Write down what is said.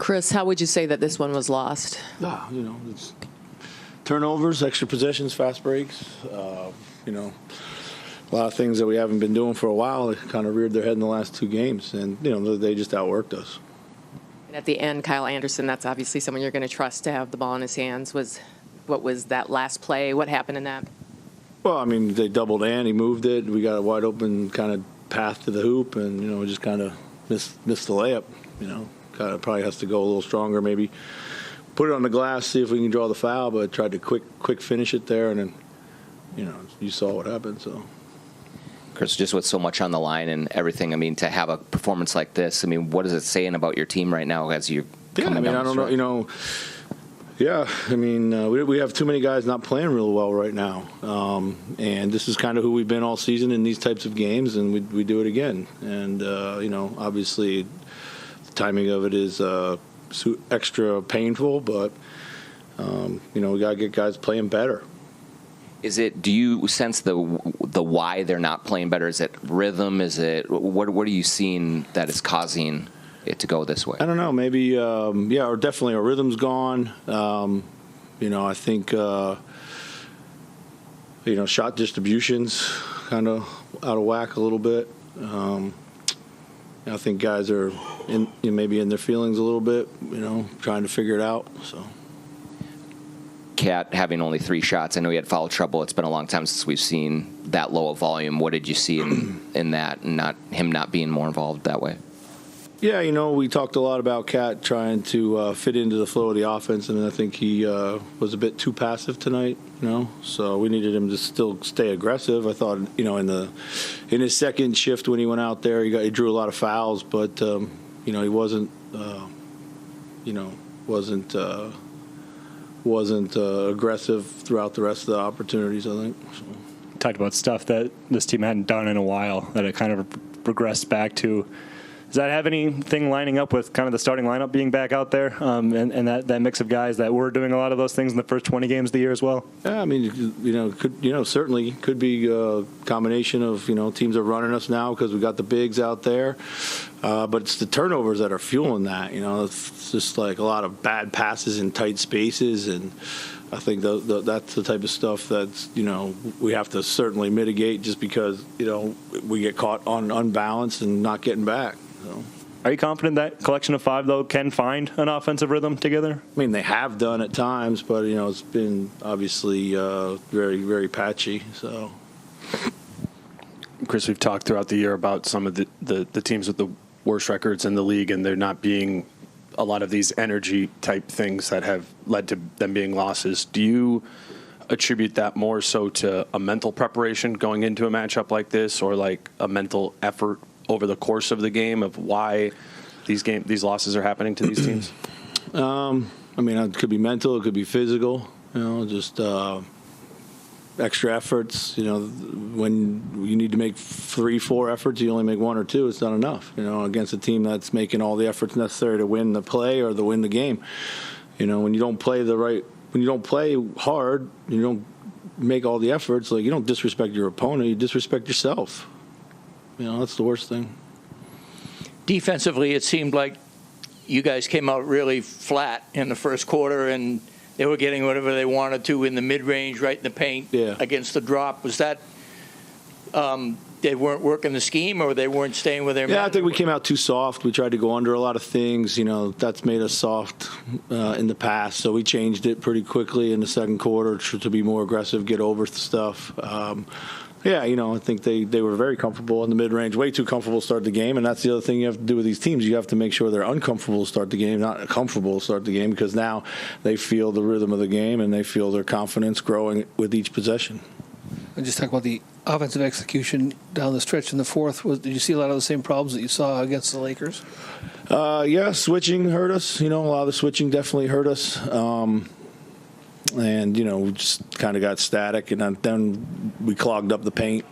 Chris, how would you say that this one was lost? It's turnovers, extra possessions, fast breaks. A lot of things that we haven't been doing for a while. They kind of reared their head in the last two games, and they just outworked us. And at the end, Kyle Anderson, that's obviously someone you're going to trust to have the ball in his hands. What was that last play? What happened in that? Well, they doubled and he moved it. We got a wide open kind of path to the hoop, and we just kind of missed the layup. Kind of probably has to go a little stronger, maybe put it on the glass, see if we can draw the foul, but tried to quick finish it there, and then you saw what happened. So. Chris, just with so much on the line and everything, to have a performance like this, what is it saying about your team right now as you're coming down? I don't know, Yeah, we have too many guys not playing real well right now, and this is kind of who we've been all season in these types of games, and we do it again. And obviously, the timing of it is extra painful, but we got to get guys playing better. Do you sense the why they're not playing better? Is it rhythm? Is it what are you seeing that is causing it to go this way? I don't know. Maybe or definitely our rhythm's gone. I think shot distribution's kind of out of whack a little bit. I think guys are maybe in their feelings a little bit. Trying to figure it out. So. Cat having only 3 shots. I know he had foul trouble. It's been a long time since we've seen that low of volume. What did you see in that, and him not being more involved that way? Yeah, we talked a lot about Cat trying to fit into the flow of the offense, and I think he was a bit too passive tonight. So we needed him to still stay aggressive. I thought, in his second shift when he went out there, he drew a lot of fouls, but he wasn't aggressive throughout the rest of the opportunities, I think. So. Talked about stuff that this team hadn't done in a while, that it kind of progressed back to. Does that have anything lining up with kind of the starting lineup being back out there, and that mix of guys that were doing a lot of those things in the first 20 games of the year as well? Yeah, certainly could be a combination of teams are running us now because we got the bigs out there, but it's the turnovers that are fueling that. It's just like a lot of bad passes in tight spaces, and I think that's the type of stuff that's we have to certainly mitigate just because we get caught on unbalanced and not getting back. So. Are you confident that collection of 5, though, can find an offensive rhythm together? They have done at times, but, it's been obviously very, very patchy. So, Chris, we've talked throughout the year about some of the teams with the worst records in the league, and there not being a lot of these energy-type things that have led to them being losses. Do you attribute that more so to a mental preparation going into a matchup like this, or like a mental effort over the course of the game of why these losses are happening to these teams? It could be mental, it could be physical, just extra efforts. When you need to make 3-4 efforts, you only make 1 or 2. It's not enough, against a team that's making all the efforts necessary to win the play or to win the game. When you don't play when you don't play hard, you don't make all the efforts, you don't disrespect your opponent, you disrespect yourself. That's the worst thing. Defensively, it seemed like you guys came out really flat in the first quarter, and they were getting whatever they wanted to in the mid-range, right in the paint against the drop. Was that they weren't working the scheme, or they weren't staying with their I think we came out too soft. We tried to go under a lot of things. That's made us soft in the past. So we changed it pretty quickly in the second quarter to be more aggressive, get over stuff. I think they were very comfortable in the mid-range, way too comfortable to start the game, and that's the other thing you have to do with these teams. You have to make sure they're uncomfortable to start the game, not comfortable to start the game, because now they feel the rhythm of the game and they feel their confidence growing with each possession. And just talk about the offensive execution down the stretch in the fourth. Did you see a lot of the same problems that you saw against the Lakers? Switching hurt us. A lot of the switching definitely hurt us. And, we just kind of got static, and then we clogged up the paint.